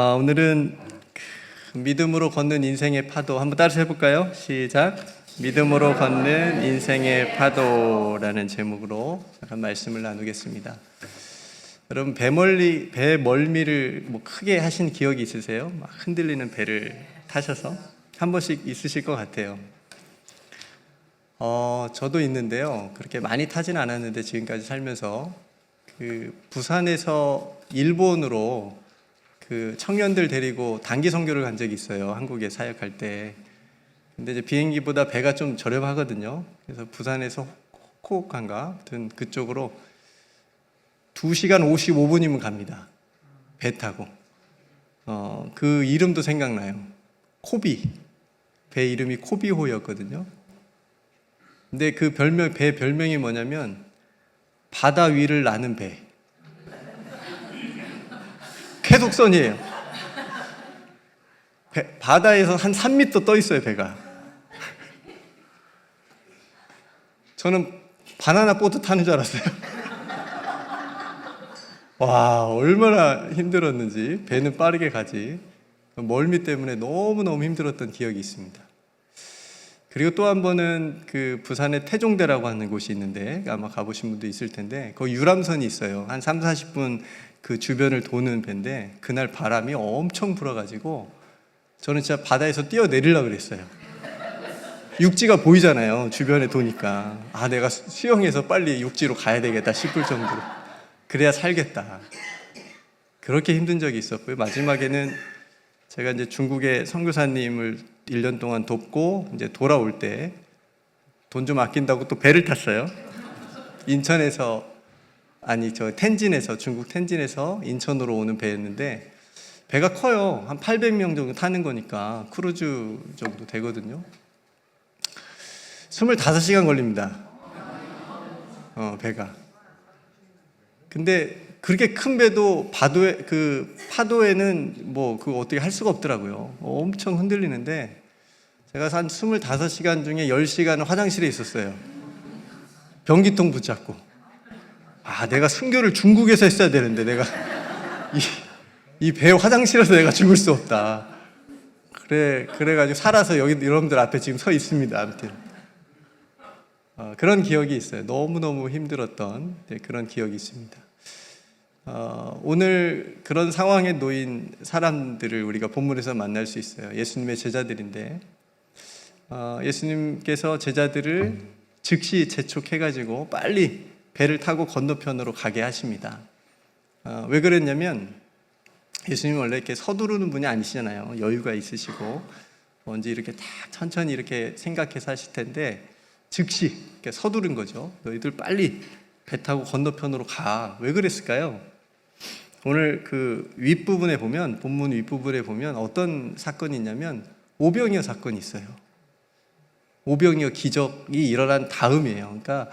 오늘은 믿음으로 걷는 인생의 파도 한번 따라서 해볼까요? 시작. 믿음으로 걷는 인생의 파도라는 제목으로 잠깐 말씀을 나누겠습니다. 여러분 배 멀미를 크게 하신 기억이 있으세요? 막 흔들리는 배를 타셔서 한 번씩 있으실 것 같아요. 저도 있는데요. 그렇게 많이 타진 않았는데 지금까지 살면서 부산에서 일본으로 청년들 데리고 단기 선교를 간 적이 있어요. 한국에 사역할 때. 근데 이제 비행기보다 배가 좀 저렴하거든요. 그래서 부산에서 후쿠오카인가 아무튼 그쪽으로 2시간 55분이면 갑니다. 배 타고. 그 이름도 생각나요. 코비. 배 이름이 코비호였거든요. 근데 배 별명이 뭐냐면 바다 위를 나는 배. 쾌속선이에요. 바다에서 한 3m 떠 있어요, 배가. 저는 바나나 보트 타는 줄 알았어요. 와, 얼마나 힘들었는지. 배는 빠르게 가지. 멀미 때문에 너무너무 힘들었던 기억이 있습니다. 그리고 또 한 번은 부산의 태종대라고 하는 곳이 있는데 아마 가보신 분도 있을 텐데 거기 유람선이 있어요. 한 3, 40분 그 주변을 도는 배인데 그날 바람이 엄청 불어가지고 저는 진짜 바다에서 뛰어내리려고 그랬어요. 육지가 보이잖아요. 주변에 도니까. 내가 수영해서 빨리 육지로 가야 되겠다 싶을 정도로. 그래야 살겠다. 그렇게 힘든 적이 있었고요. 마지막에는 제가 이제 중국의 선교사님을 1년 동안 돕고 이제 돌아올 때 돈 좀 아낀다고 또 배를 탔어요. 텐진에서, 중국 텐진에서 인천으로 오는 배였는데 배가 커요. 한 800명 정도 타는 거니까 크루즈 정도 되거든요. 25시간 걸립니다. 배가. 근데 그렇게 큰 배도 파도에는 어떻게 할 수가 없더라고요. 엄청 흔들리는데 제가 한 25시간 중에 10시간은 화장실에 있었어요. 변기통 붙잡고. 내가 순교를 중국에서 했어야 되는데 내가 이 배 화장실에서 내가 죽을 수 없다. 그래가지고 살아서 여기 여러분들 앞에 지금 서 있습니다. 아무튼 그런 기억이 있어요. 너무너무 힘들었던 그런 기억이 있습니다. 오늘 그런 상황에 놓인 사람들을 우리가 본문에서 만날 수 있어요. 예수님의 제자들인데 예수님께서 제자들을 즉시 재촉해가지고 빨리 배를 타고 건너편으로 가게 하십니다. 왜 그랬냐면 예수님은 원래 이렇게 서두르는 분이 아니시잖아요. 여유가 있으시고 뭔지 이렇게 딱 천천히 이렇게 생각해서 하실 텐데 즉시 서두른 거죠. 너희들 빨리 배 타고 건너편으로 가. 왜 그랬을까요? 오늘 윗부분에 보면, 본문 윗부분에 보면 어떤 사건이 있냐면 오병이어 사건이 있어요. 오병이어 기적이 일어난 다음이에요. 그러니까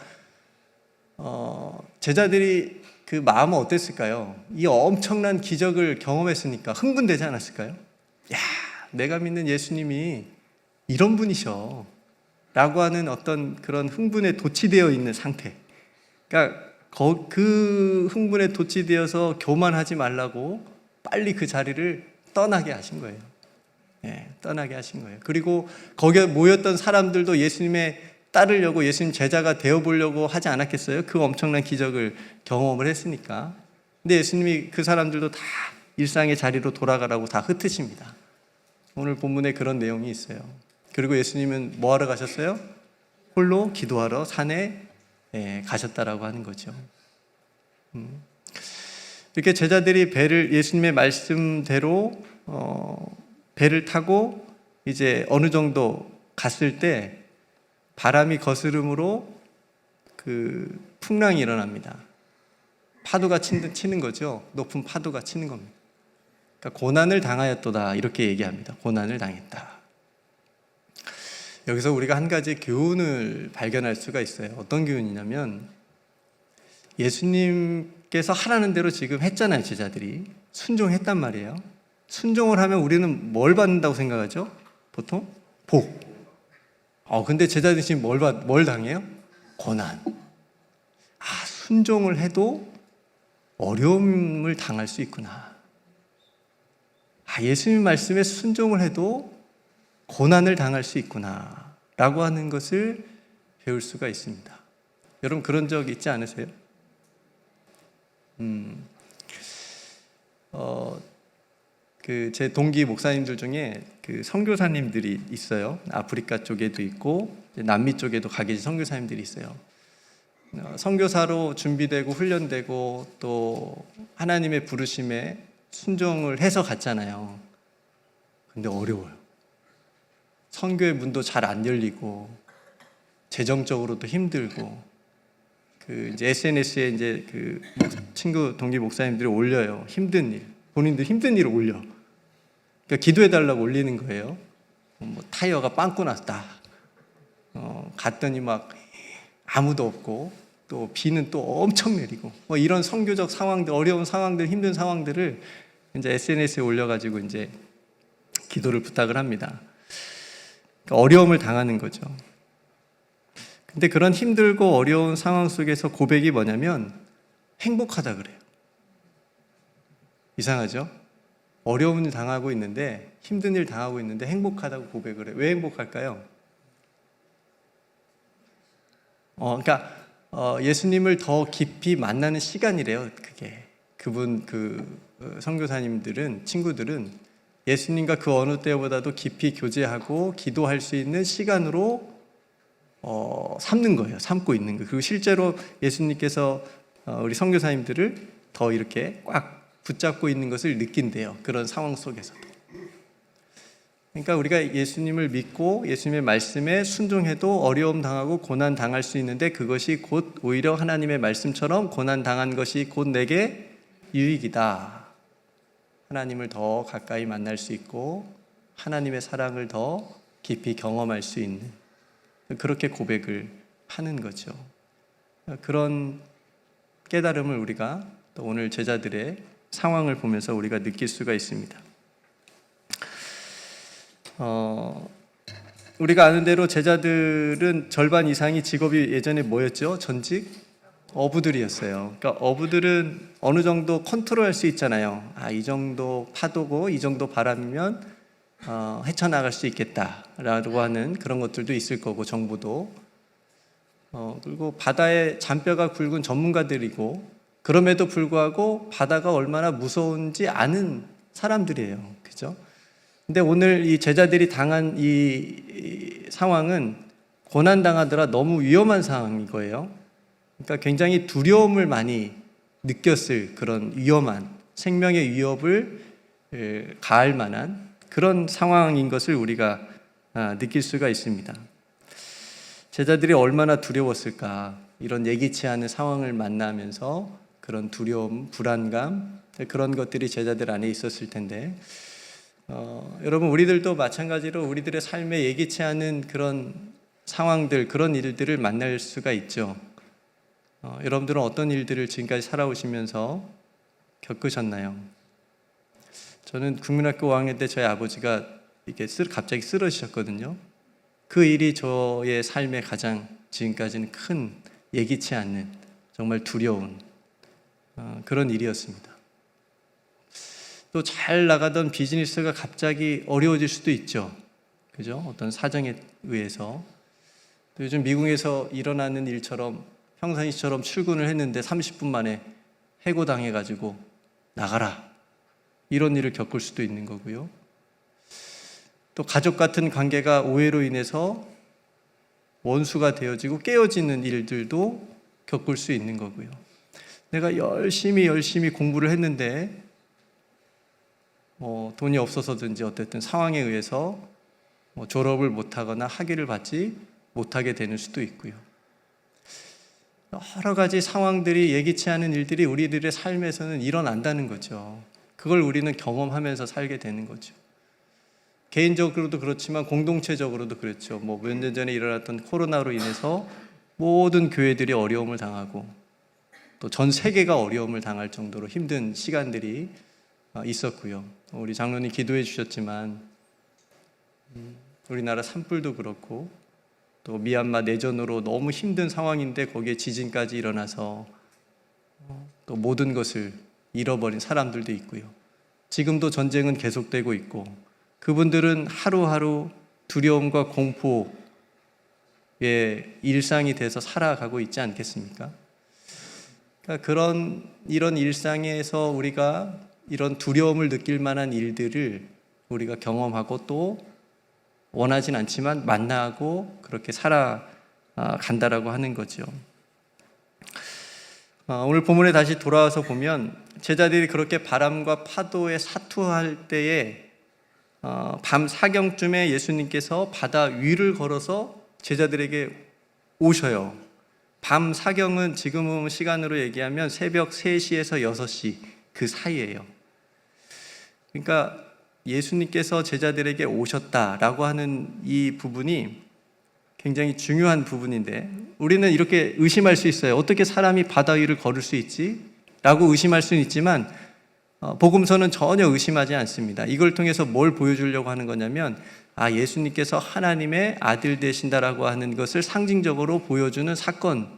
제자들이 마음은 어땠을까요? 이 엄청난 기적을 경험했으니까 흥분되지 않았을까요? 야, 내가 믿는 예수님이 이런 분이셔 라고 하는 어떤 그런 흥분에 도취되어 있는 상태. 그러니까 그 흥분에 도취되어서 교만하지 말라고 빨리 그 자리를 떠나게 하신 거예요. 떠나게 하신 거예요. 그리고 거기에 모였던 사람들도 예수님의 따르려고, 예수님 제자가 되어보려고 하지 않았겠어요? 그 엄청난 기적을 경험을 했으니까. 근데 예수님이 그 사람들도 다 일상의 자리로 돌아가라고 다 흩으십니다. 오늘 본문에 그런 내용이 있어요. 그리고 예수님은 뭐 하러 가셨어요? 홀로 기도하러 산에 가셨다라고 하는 거죠. 이렇게 제자들이 예수님의 말씀대로 배를 타고 이제 어느 정도 갔을 때 바람이 거스름으로 풍랑이 일어납니다. 파도가 치는 거죠. 높은 파도가 치는 겁니다. 그러니까 고난을 당하였도다 이렇게 얘기합니다. 고난을 당했다. 여기서 우리가 한 가지 교훈을 발견할 수가 있어요. 어떤 교훈이냐면 예수님께서 하라는 대로 지금 했잖아요. 제자들이 순종했단 말이에요. 순종을 하면 우리는 뭘 받는다고 생각하죠? 보통? 복. 근데 제자들이 지금 뭘 당해요? 고난. 순종을 해도 어려움을 당할 수 있구나. 예수님 말씀에 순종을 해도 고난을 당할 수 있구나 라고 하는 것을 배울 수가 있습니다. 여러분 그런 적 있지 않으세요? 제 동기 목사님들 중에 선교사님들이 있어요. 아프리카 쪽에도 있고 남미 쪽에도 가 계신 선교사님들이 있어요. 선교사로 준비되고 훈련되고 또 하나님의 부르심에 순종을 해서 갔잖아요. 근데 어려워요. 선교의 문도 잘 안 열리고 재정적으로도 힘들고 이제 SNS에 이제 친구 동기 목사님들이 올려요. 힘든 일, 본인들 힘든 일을 올려. 그러니까 기도해달라고 올리는 거예요. 뭐 타이어가 빵꾸 났다. 갔더니 막 아무도 없고 또 비는 또 엄청 내리고 뭐 이런 선교적 상황들, 어려운 상황들, 힘든 상황들을 이제 SNS에 올려가지고 이제 기도를 부탁을 합니다. 그러니까 어려움을 당하는 거죠. 근데 그런 힘들고 어려운 상황 속에서 고백이 뭐냐면 행복하다 그래요. 이상하죠? 어려운 일 당하고 있는데, 힘든 일 당하고 있는데 행복하다고 고백을 해요. 왜 행복할까요? 그러니까 예수님을 더 깊이 만나는 시간이래요. 그게 그분 선교사님들은, 친구들은 예수님과 그 어느 때보다도 깊이 교제하고 기도할 수 있는 시간으로 삼는 거예요. 삼고 있는 거예요. 그리고 실제로 예수님께서 우리 선교사님들을 더 이렇게 꽉 붙잡고 있는 것을 느낀대요. 그런 상황 속에서도. 그러니까 우리가 예수님을 믿고 예수님의 말씀에 순종해도 어려움 당하고 고난 당할 수 있는데, 그것이 곧 오히려 하나님의 말씀처럼 고난 당한 것이 곧 내게 유익이다. 하나님을 더 가까이 만날 수 있고 하나님의 사랑을 더 깊이 경험할 수 있는, 그렇게 고백을 하는 거죠. 그런 깨달음을 우리가 또 오늘 제자들의 상황을 보면서 우리가 느낄 수가 있습니다. 우리가 아는 대로 제자들은 절반 이상이 직업이 예전에 뭐였죠? 전직 어부들이었어요. 그러니까 어부들은 어느 정도 컨트롤할 수 있잖아요. 이 정도 파도고 이 정도 바람이면 헤쳐나갈 수 있겠다라고 하는 그런 것들도 있을 거고, 정보도. 그리고 바다의 잔뼈가 굵은 전문가들이고, 그럼에도 불구하고 바다가 얼마나 무서운지 아는 사람들이에요. 그죠? 근데 오늘 이 제자들이 당한 이 상황은 고난당하더라 너무 위험한 상황인 거예요. 그러니까 굉장히 두려움을 많이 느꼈을 그런 위험한, 생명의 위협을 가할 만한 그런 상황인 것을 우리가 느낄 수가 있습니다. 제자들이 얼마나 두려웠을까. 이런 예기치 않은 상황을 만나면서 그런 두려움, 불안감, 그런 것들이 제자들 안에 있었을 텐데, 여러분 우리들도 마찬가지로 우리들의 삶에 예기치 않은 그런 상황들, 그런 일들을 만날 수가 있죠. 여러분들은 어떤 일들을 지금까지 살아오시면서 겪으셨나요? 저는 국민학교 5학년 때 저희 아버지가 이렇게 갑자기 쓰러지셨거든요. 그 일이 저의 삶에 가장 지금까지는 큰, 예기치 않는, 정말 두려운 그런 일이었습니다. 또 잘 나가던 비즈니스가 갑자기 어려워질 수도 있죠. 그죠? 어떤 사정에 의해서. 또 요즘 미국에서 일어나는 일처럼 평상시처럼 출근을 했는데 30분 만에 해고당해가지고 나가라, 이런 일을 겪을 수도 있는 거고요. 또 가족 같은 관계가 오해로 인해서 원수가 되어지고 깨어지는 일들도 겪을 수 있는 거고요. 내가 열심히 공부를 했는데 돈이 없어서든지 어쨌든 상황에 의해서 졸업을 못하거나 학위를 받지 못하게 되는 수도 있고요. 여러 가지 상황들이, 예기치 않은 일들이 우리들의 삶에서는 일어난다는 거죠. 그걸 우리는 경험하면서 살게 되는 거죠. 개인적으로도 그렇지만 공동체적으로도 그렇죠. 몇 년 전에 일어났던 코로나로 인해서 모든 교회들이 어려움을 당하고 또 전 세계가 어려움을 당할 정도로 힘든 시간들이 있었고요. 우리 장로님 기도해 주셨지만 우리나라 산불도 그렇고 또 미얀마 내전으로 너무 힘든 상황인데 거기에 지진까지 일어나서 또 모든 것을 잃어버린 사람들도 있고요. 지금도 전쟁은 계속되고 있고 그분들은 하루하루 두려움과 공포의 일상이 돼서 살아가고 있지 않겠습니까? 그러니까 이런 일상에서 우리가 이런 두려움을 느낄 만한 일들을 우리가 경험하고 또 원하진 않지만 만나고 그렇게 살아간다라고 하는 거죠. 오늘 본문에 다시 돌아와서 보면 제자들이 그렇게 바람과 파도에 사투할 때에 밤 사경쯤에 예수님께서 바다 위를 걸어서 제자들에게 오셔요. 밤 사경은 지금 시간으로 얘기하면 새벽 3시에서 6시 그 사이예요. 그러니까 예수님께서 제자들에게 오셨다라고 하는 이 부분이 굉장히 중요한 부분인데 우리는 이렇게 의심할 수 있어요. 어떻게 사람이 바다 위를 걸을 수 있지? 라고 의심할 수는 있지만 복음서는 전혀 의심하지 않습니다. 이걸 통해서 뭘 보여주려고 하는 거냐면 예수님께서 하나님의 아들 되신다라고 하는 것을 상징적으로 보여주는 사건이고요.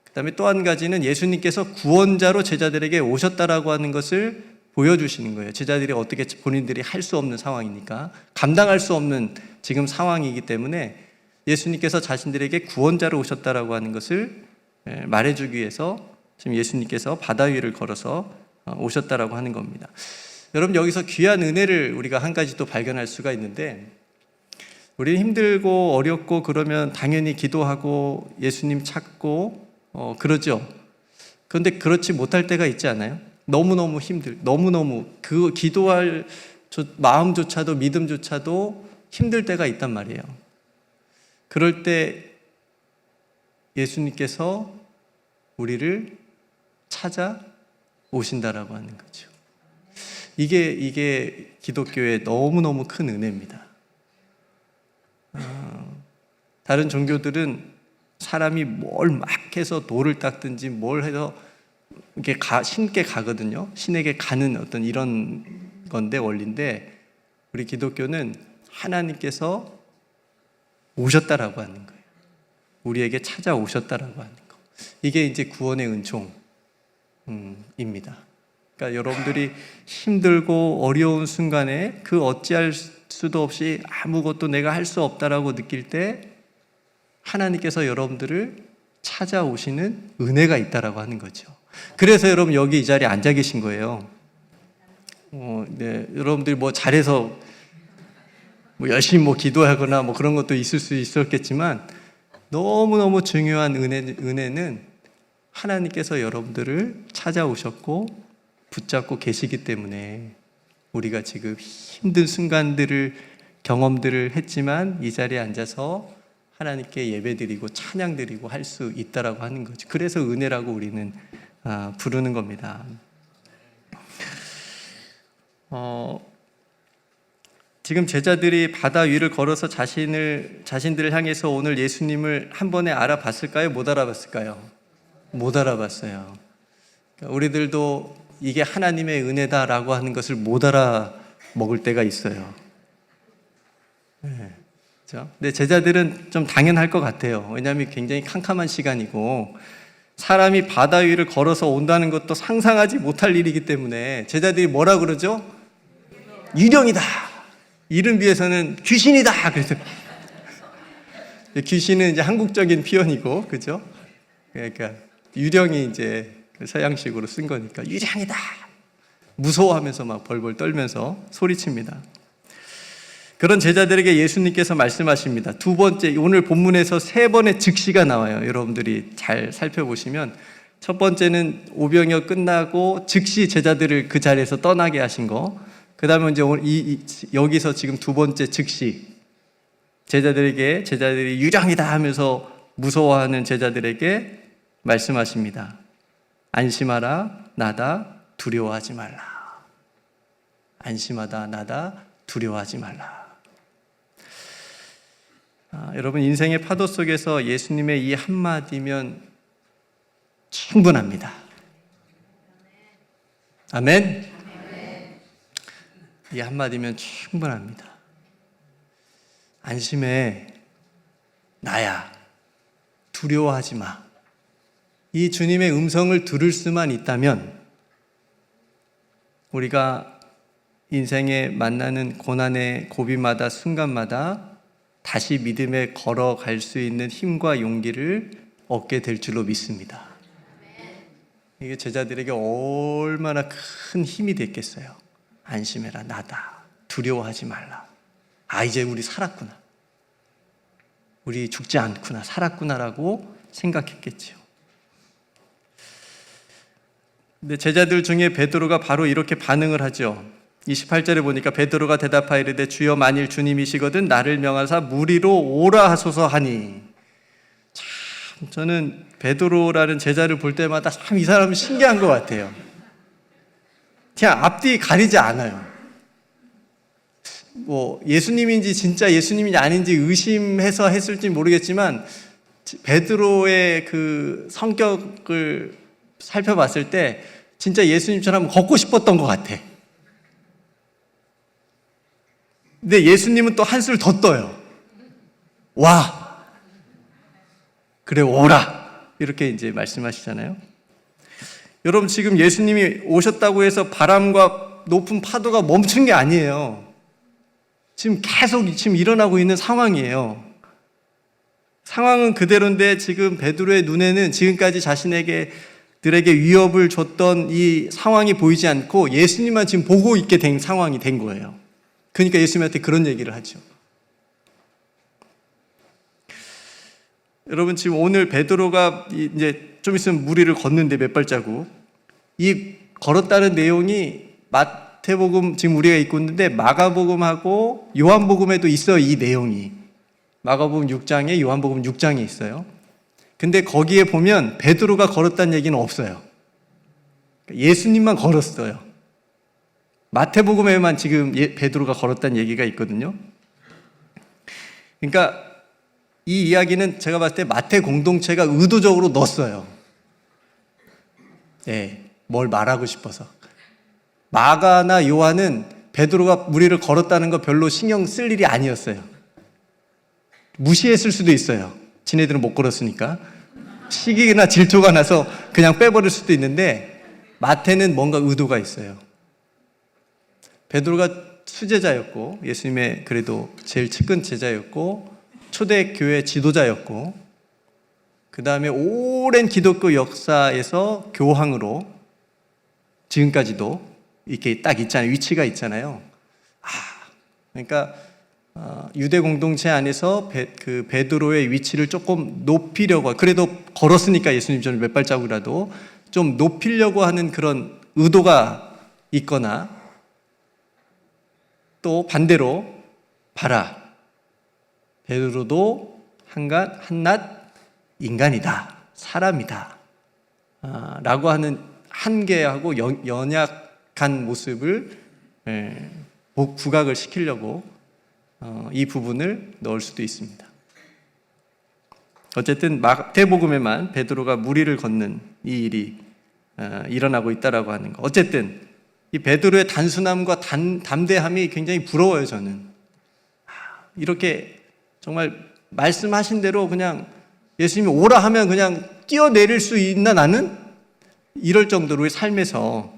그 다음에 또 한 가지는 예수님께서 구원자로 제자들에게 오셨다라고 하는 것을 보여주시는 거예요. 제자들이 어떻게 본인들이 할 수 없는 상황이니까 감당할 수 없는 지금 상황이기 때문에 예수님께서 자신들에게 구원자로 오셨다라고 하는 것을 말해주기 위해서 지금 예수님께서 바다 위를 걸어서 오셨다라고 하는 겁니다. 여러분 여기서 귀한 은혜를 우리가 한 가지 또 발견할 수가 있는데 우리 힘들고 어렵고 그러면 당연히 기도하고 예수님 찾고 그러죠. 그런데 그렇지 못할 때가 있지 않아요? 너무너무 너무너무 그 기도할 마음조차도 믿음조차도 힘들 때가 있단 말이에요. 그럴 때 예수님께서 우리를 찾아오신다라고 하는 거죠. 이게 기독교의 너무너무 큰 은혜입니다. 다른 종교들은 사람이 뭘 막 해서 돌을 닦든지 뭘 해서 이렇게 신께 가거든요. 신에게 가는 어떤 이런 건데 원리인데 우리 기독교는 하나님께서 오셨다라고 하는 거예요. 우리에게 찾아오셨다라고 하는 거. 이게 이제 구원의 은총입니다. 그러니까 여러분들이 힘들고 어려운 순간에 그 어찌할 수도 없이 아무것도 내가 할 수 없다라고 느낄 때 하나님께서 여러분들을 찾아오시는 은혜가 있다라고 하는 거죠. 그래서 여러분 여기 이 자리에 앉아 계신 거예요. 네, 여러분들이 뭐 잘해서 뭐 열심히 기도하거나 그런 것도 있을 수 있었겠지만 너무너무 중요한 은혜는 하나님께서 여러분들을 찾아오셨고 붙잡고 계시기 때문에 우리가 지금 힘든 순간들을 경험들을 했지만 이 자리에 앉아서 하나님께 예배드리고 찬양드리고 할 수 있다라고 하는 거죠. 그래서 은혜라고 우리는 부르는 겁니다. 지금 제자들이 바다 위를 걸어서 자신들을 향해서 오늘 예수님을 한 번에 알아봤을까요? 못 알아봤을까요? 못 알아봤어요. 우리들도 이게 하나님의 은혜다라고 하는 것을 못 알아먹을 때가 있어요. 네, 그렇죠? 근데 제자들은 좀 당연할 것 같아요. 왜냐하면 굉장히 캄캄한 시간이고 사람이 바다 위를 걸어서 온다는 것도 상상하지 못할 일이기 때문에 제자들이 뭐라 그러죠? 유령이다. 이름 비해서는 귀신이다. 그래서 귀신은 이제 한국적인 표현이고, 그죠? 그러니까 유령이 이제 서양식으로 쓴 거니까 유령이다. 무서워하면서 막 벌벌 떨면서 소리칩니다. 그런 제자들에게 예수님께서 말씀하십니다. 두 번째, 오늘 본문에서 3번의 즉시가 나와요. 여러분들이 잘 살펴보시면 첫 번째는 오병이어 끝나고 즉시 제자들을 그 자리에서 떠나게 하신 거. 그 다음에 이제 여기서 지금 두 번째 즉시 제자들이 유령이다 하면서 무서워하는 제자들에게 말씀하십니다. 안심하라, 나다, 두려워하지 말라. 안심하다, 나다, 두려워하지 말라. 여러분 인생의 파도 속에서 예수님의 이 한마디면 충분합니다. 아멘. 이 한마디면 충분합니다. 안심해, 나야, 두려워하지 마. 이 주님의 음성을 들을 수만 있다면 우리가 인생에 만나는 고난의 고비마다 순간마다 다시 믿음에 걸어갈 수 있는 힘과 용기를 얻게 될 줄로 믿습니다. 이게 제자들에게 얼마나 큰 힘이 됐겠어요. 안심해라, 나다. 두려워하지 말라. 아, 이제 우리 살았구나. 우리 죽지 않구나, 살았구나라고 생각했겠지요. 근데 제자들 중에 베드로가 바로 이렇게 반응을 하죠. 28절에 보니까 베드로가 대답하이르되 주여 만일 주님이시거든 나를 명하사 무리로 오라 하소서 하니. 참 저는 베드로라는 제자를 볼 때마다 참 이 사람은 신기한 것 같아요. 그냥 앞뒤 가리지 않아요. 뭐 예수님인지 진짜 예수님인지 아닌지 의심해서 했을지 모르겠지만 베드로의 그 성격을 살펴봤을 때 진짜 예수님처럼 걷고 싶었던 것 같아. 근데 예수님은 또 한술 더 떠요. 와, 그래 오라, 이렇게 이제 말씀하시잖아요. 여러분, 지금 예수님이 오셨다고 해서 바람과 높은 파도가 멈춘 게 아니에요. 지금 계속 지금 일어나고 있는 상황이에요. 상황은 그대로인데 지금 베드로의 눈에는 지금까지 자신에게들에게 위협을 줬던 이 상황이 보이지 않고 예수님만 지금 보고 있게 된 상황이 된 거예요. 그러니까 예수님한테 그런 얘기를 하죠. 여러분, 지금 오늘 베드로가 이제 좀 있으면 무리를 걷는데 몇 발자국, 이 걸었다는 내용이 마태복음 지금 우리가 읽고 있는데 마가복음하고 요한복음에도 있어요. 이 내용이 마가복음 6장에 요한복음 6장에 있어요. 근데 거기에 보면 베드로가 걸었다는 얘기는 없어요. 예수님만 걸었어요. 마태복음에만 지금 베드로가 걸었다는 얘기가 있거든요. 그러니까 이 이야기는 제가 봤을 때 마태 공동체가 의도적으로 넣었어요. 네, 뭘 말하고 싶어서. 마가나 요한은 베드로가 무리를 걸었다는 거 별로 신경 쓸 일이 아니었어요. 무시했을 수도 있어요. 지네들은 못 걸었으니까. 시기나 질투가 나서 그냥 빼버릴 수도 있는데 마태는 뭔가 의도가 있어요. 베드로가 수제자였고 예수님의 그래도 제일 측근 제자였고 초대교회 지도자였고 그 다음에 오랜 기독교 역사에서 교황으로 지금까지도 이렇게 딱 있잖아요. 위치가 있잖아요. 그러니까 유대 공동체 안에서 그 베드로의 위치를 조금 높이려고, 그래도 걸었으니까 예수님처럼 몇 발자국이라도 좀 높이려고 하는 그런 의도가 있거나, 또 반대로 봐라, 베드로도 한낱 인간이다, 사람이다 라고 하는 한계하고 연약한 모습을 부각을 시키려고 이 부분을 넣을 수도 있습니다. 어쨌든 마태복음에만 베드로가 무리를 걷는 이 일이 일어나고 있다라고 하는 거. 어쨌든 이 베드로의 단순함과 담대함이 굉장히 부러워요. 저는 이렇게 정말 말씀하신 대로 그냥 예수님이 오라 하면 그냥 뛰어내릴 수 있나, 나는 이럴 정도로의 삶에서.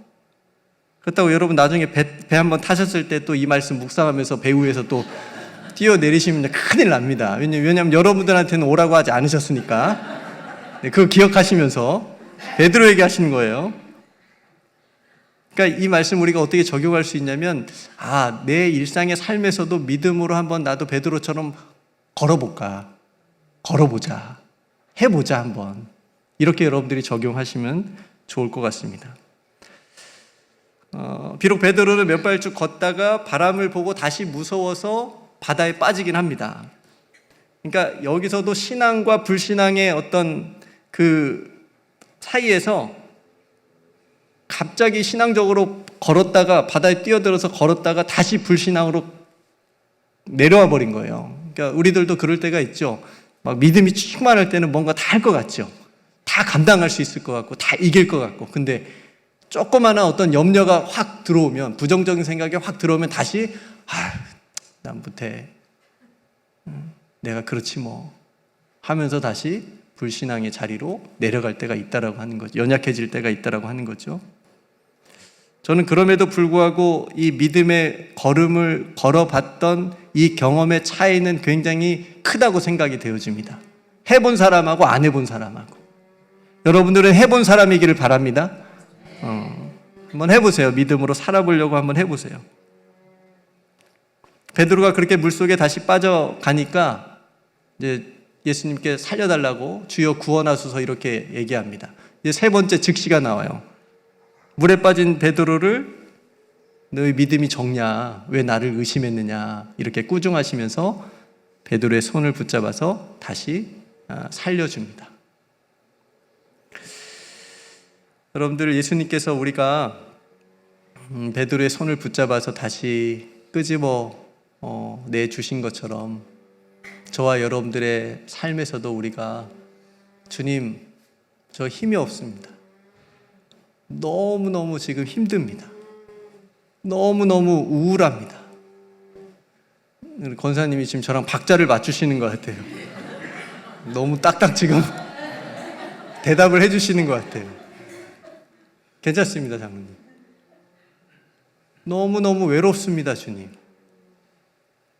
그렇다고 여러분 나중에 배 한번 타셨을 때 또 이 말씀 묵상하면서 배 위에서 또 뛰어내리시면 큰일 납니다. 왜냐하면 여러분들한테는 오라고 하지 않으셨으니까. 네, 그거 기억하시면서 베드로에게 하시는 거예요. 그러니까 이 말씀 우리가 어떻게 적용할 수 있냐면, 내 일상의 삶에서도 믿음으로 한번 나도 베드로처럼 걸어보자, 해보자 한번, 이렇게 여러분들이 적용하시면 좋을 것 같습니다. 비록 베드로는 몇 발쭉 걷다가 바람을 보고 다시 무서워서 바다에 빠지긴 합니다. 그러니까 여기서도 신앙과 불신앙의 어떤 그 사이에서 갑자기 신앙적으로 걸었다가 바다에 뛰어들어서 걸었다가 다시 불신앙으로 내려와 버린 거예요. 그러니까 우리들도 그럴 때가 있죠. 막 믿음이 충만할 때는 뭔가 다 할 것 같죠. 다 감당할 수 있을 것 같고 다 이길 것 같고, 근데 조그마한 어떤 염려가 확 들어오면, 부정적인 생각이 확 들어오면 다시 난 못해, 내가 그렇지 뭐 하면서 다시 불신앙의 자리로 내려갈 때가 있다라고 하는 거죠. 연약해질 때가 있다라고 하는 거죠. 저는 그럼에도 불구하고 이 믿음의 걸음을 걸어봤던 이 경험의 차이는 굉장히 크다고 생각이 되어집니다. 해본 사람하고 안 해본 사람하고. 여러분들은 해본 사람이기를 바랍니다. 한번 해보세요. 믿음으로 살아보려고 한번 해보세요. 베드로가 그렇게 물속에 다시 빠져가니까 이제 예수님께 살려달라고 주여 구원하소서 이렇게 얘기합니다. 이제 세 번째 즉시가 나와요. 물에 빠진 베드로를 너희 믿음이 적냐? 왜 나를 의심했느냐? 이렇게 꾸중하시면서 베드로의 손을 붙잡아서 다시 살려줍니다. 여러분들, 예수님께서 우리가 베드로의 손을 붙잡아서 다시 끄집어 내주신 것처럼 저와 여러분들의 삶에서도 우리가 주님, 저 힘이 없습니다. 너무너무 지금 힘듭니다. 너무너무 우울합니다. 권사님이 지금 저랑 박자를 맞추시는 것 같아요. 너무 딱딱 지금 대답을 해주시는 것 같아요. 괜찮습니다, 장로님. 너무너무 외롭습니다, 주님.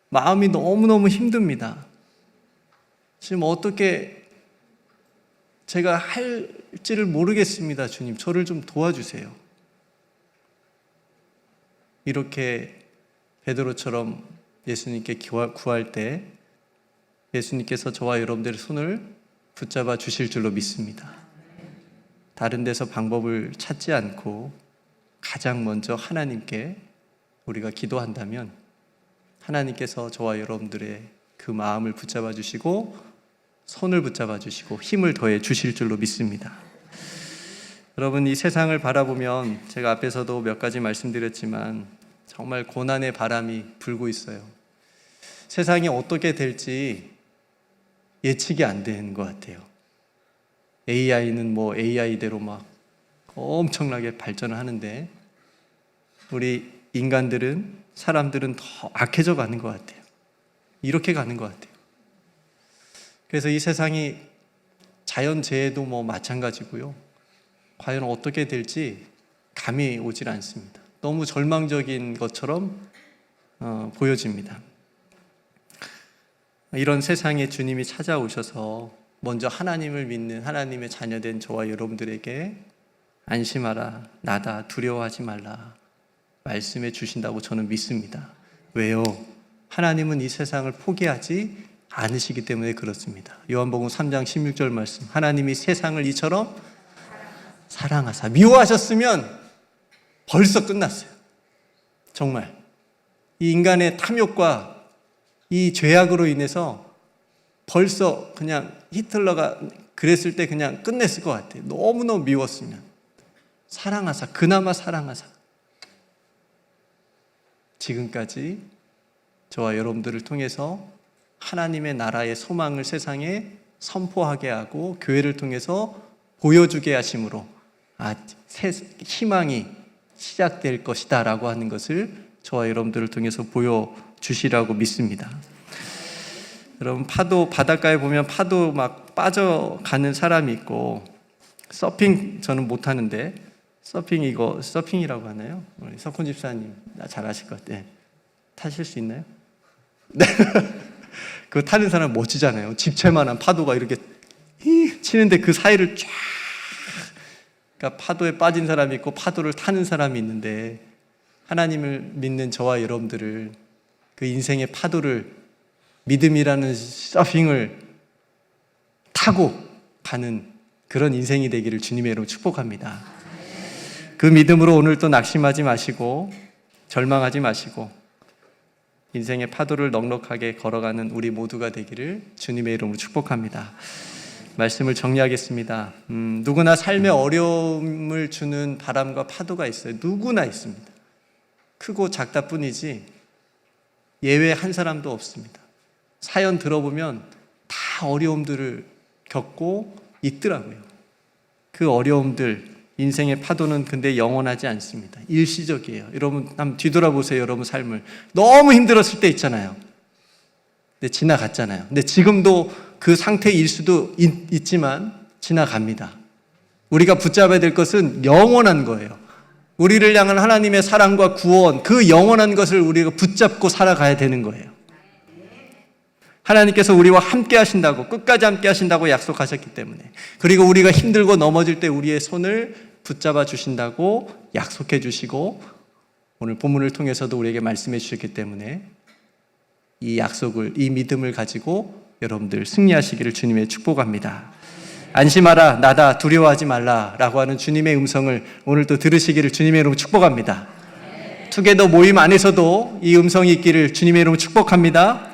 마음이 너무너무 힘듭니다. 지금 어떻게 제가 할지를 모르겠습니다, 주님. 저를 좀 도와주세요. 이렇게 베드로처럼 예수님께 구할 때 예수님께서 저와 여러분들의 손을 붙잡아 주실 줄로 믿습니다. 다른 데서 방법을 찾지 않고 가장 먼저 하나님께 우리가 기도한다면 하나님께서 저와 여러분들의 그 마음을 붙잡아 주시고 손을 붙잡아 주시고 힘을 더해 주실 줄로 믿습니다. 여러분, 이 세상을 바라보면 제가 앞에서도 몇 가지 말씀드렸지만 정말 고난의 바람이 불고 있어요. 세상이 어떻게 될지 예측이 안 되는 것 같아요. AI는 뭐 AI대로 막 엄청나게 발전을 하는데 우리 인간들은, 사람들은 더 악해져 가는 것 같아요. 이렇게 가는 것 같아요. 그래서 이 세상이 자연재해도 뭐 마찬가지고요. 과연 어떻게 될지 감이 오질 않습니다. 너무 절망적인 것처럼 보여집니다. 이런 세상에 주님이 찾아오셔서 먼저 하나님을 믿는 하나님의 자녀된 저와 여러분들에게 안심하라, 나다, 두려워하지 말라 말씀해 주신다고 저는 믿습니다. 왜요? 하나님은 이 세상을 포기하지 않으시기 때문에 그렇습니다. 요한복음 3장 16절 말씀, 하나님이 세상을 이처럼 사랑하사, 미워하셨으면 벌써 끝났어요. 정말 이 인간의 탐욕과 이 죄악으로 인해서 벌써 그냥 히틀러가 그랬을 때 그냥 끝냈을 것 같아요. 너무너무 미웠으면. 사랑하사, 그나마 사랑하사. 지금까지 저와 여러분들을 통해서 하나님의 나라의 소망을 세상에 선포하게 하고 교회를 통해서 보여주게 하심으로 희망이 시작될 것이다 라고 하는 것을 저와 여러분들을 통해서 보여주시라고 믿습니다. 여러분, 파도, 바닷가에 보면 파도 막 빠져가는 사람이 있고, 서핑 저는 못하는데 서핑이라고 하나요? 우리 석훈 집사님 잘 아실 것 같아요. 타실 수 있나요? 네. 그거 타는 사람 멋지잖아요. 집채만한 파도가 이렇게 치는데 그 사이를 쫙, 그러니까 파도에 빠진 사람이 있고 파도를 타는 사람이 있는데, 하나님을 믿는 저와 여러분들을 그 인생의 파도를, 믿음이라는 서핑을 타고 가는 그런 인생이 되기를 주님의 이름으로 축복합니다. 그 믿음으로 오늘 또 낙심하지 마시고 절망하지 마시고 인생의 파도를 넉넉하게 걸어가는 우리 모두가 되기를 주님의 이름으로 축복합니다. 말씀을 정리하겠습니다. 누구나 삶에 어려움을 주는 바람과 파도가 있어요. 누구나 있습니다. 크고 작다 뿐이지 예외 한 사람도 없습니다. 사연 들어보면 다 어려움들을 겪고 있더라고요. 그 어려움들, 인생의 파도는 근데 영원하지 않습니다. 일시적이에요. 여러분 한번 뒤돌아보세요. 여러분 삶을. 너무 힘들었을 때 있잖아요. 근데 지나갔잖아요. 근데 지금도 그 상태일 수도 있지만 지나갑니다. 우리가 붙잡아야 될 것은 영원한 거예요. 우리를 향한 하나님의 사랑과 구원, 그 영원한 것을 우리가 붙잡고 살아가야 되는 거예요. 하나님께서 우리와 함께 하신다고, 끝까지 함께 하신다고 약속하셨기 때문에, 그리고 우리가 힘들고 넘어질 때 우리의 손을 붙잡아 주신다고 약속해 주시고 오늘 본문을 통해서도 우리에게 말씀해 주셨기 때문에 이 약속을, 이 믿음을 가지고 여러분들 승리하시기를 주님의 축복합니다. 안심하라, 나다, 두려워하지 말라 라고 하는 주님의 음성을 오늘도 들으시기를 주님의 이름으로 축복합니다. 투게더 모임 안에서도 이 음성이 있기를 주님의 이름으로 축복합니다.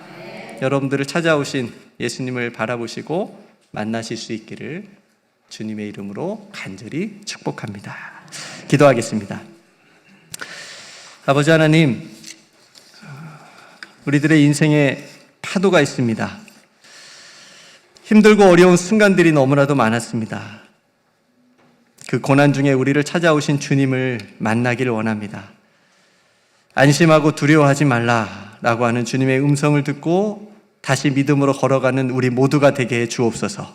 여러분들을 찾아오신 예수님을 바라보시고 만나실 수 있기를 주님의 이름으로 간절히 축복합니다. 기도하겠습니다. 아버지 하나님, 우리들의 인생에 파도가 있습니다. 힘들고 어려운 순간들이 너무나도 많았습니다. 그 고난 중에 우리를 찾아오신 주님을 만나기를 원합니다. 안심하고 두려워하지 말라라고 하는 주님의 음성을 듣고 다시 믿음으로 걸어가는 우리 모두가 되게 해 주옵소서.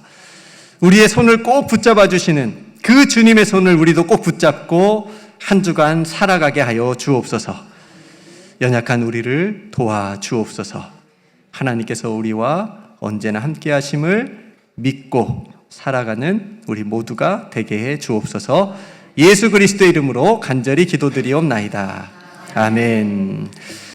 우리의 손을 꼭 붙잡아 주시는 그 주님의 손을 우리도 꼭 붙잡고 한 주간 살아가게 하여 주옵소서. 연약한 우리를 도와 주옵소서. 하나님께서 우리와 언제나 함께 하심을 믿고 살아가는 우리 모두가 되게 해 주옵소서. 예수 그리스도의 이름으로 간절히 기도드리옵나이다. 아멘.